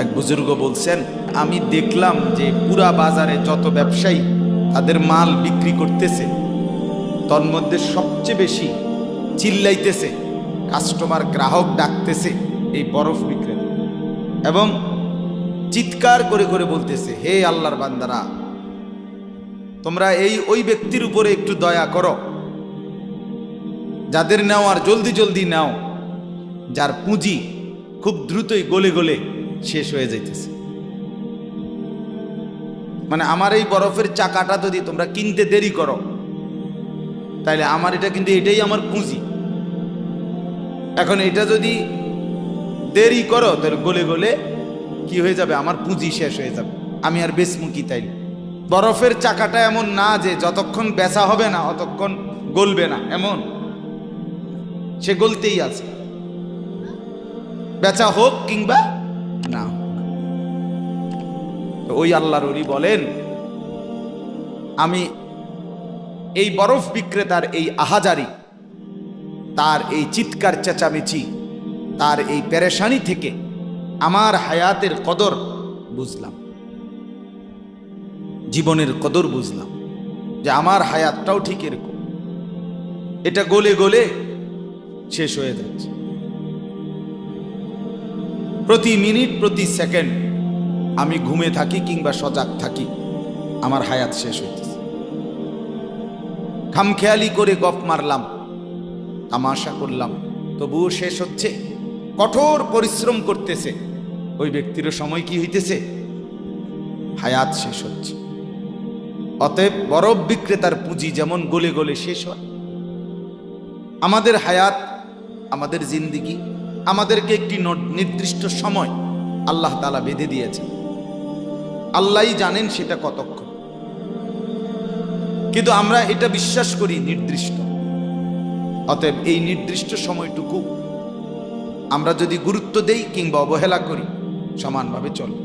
এক বুজুর্গ বলছেন, আমি দেখলাম যে পুরা বাজারে যত ব্যবসায়ী তাদের মাল বিক্রি করতেছে, তন্মধ্যে সবচেয়ে বেশি চিল্লাইতেছে, কাস্টমার গ্রাহক ডাকতেছে এই বরফ বিক্রেতা, এবং চিৎকার করে করে বলতেছে, হে আল্লাহর বান্দারা, তোমরা ওই ব্যক্তির উপরে একটু দয়া করো, যাদের নেওয়ার জলদি জলদি নাও, যার পুঁজি খুব দ্রুতই গলে গলে শেষ হয়ে যাইতেছে। মানে আমার এই বরফের চাকাটা যদি তোমরা কিনতে দেরি করো, তাইলে আমার এটা কিন্তু এটাই আমার পুঁজি, এখন এটা যদি দেরি করো তাহলে গলে গলে কি হয়ে যাবে, আমার পুঁজি শেষ হয়ে যাবে, আমি আর বেচমু কি? তাইলে বরফের চাকাটা এমন না যে যতক্ষণ বেচা হবে না অতক্ষণ গলবে না, এমন সে গলতেই আছে, বেচা হোক কিংবা না হোক। ওই আল্লাহর ওলি বলেন, আমি এই বরফ বিক্রেতার এই আহাজারি, তার এই চিৎকার চেঁচামেচি, তার এই পেরেশানি থেকে আমার হায়াতের কদর বুঝলাম, জীবনের কদর বুঝলাম, যে আমার হায়াতটাও ঠিক এরকম, এটা গলে গলে শেষ হয়ে যাচ্ছে। প্রতি মিনিট প্রতি সেকেন্ড আমি ঘুমে থাকি কিংবা সজাগ থাকি, আমার হায়াত শেষ হইতেছে। খামখেয়ালি করে গপ মারলাম, তামাশা করলাম, তবুও শেষ হচ্ছে। কঠোর পরিশ্রম করতেছে ওই ব্যক্তিরও সময় কি হইতেছে, হায়াত শেষ হচ্ছে। অতএব বরফ বিক্রেতার পুঁজি যেমন গলে গলে শেষ হয়, আমাদের হায়াত, আমাদের জিন্দিগি, আমাদেরকে একটি নির্দিষ্ট সময় আল্লাহ তাআলা বেঁধে দিয়েছেন, আল্লাহই জানেন সেটা কতক্ষণ, কিন্তু আমরা এটা বিশ্বাস করি নির্দিষ্ট। অতএব এই নির্দিষ্ট সময়টুকু আমরা যদি গুরুত্ব দেই কিংবা অবহেলা করি, সমানভাবে চলবে।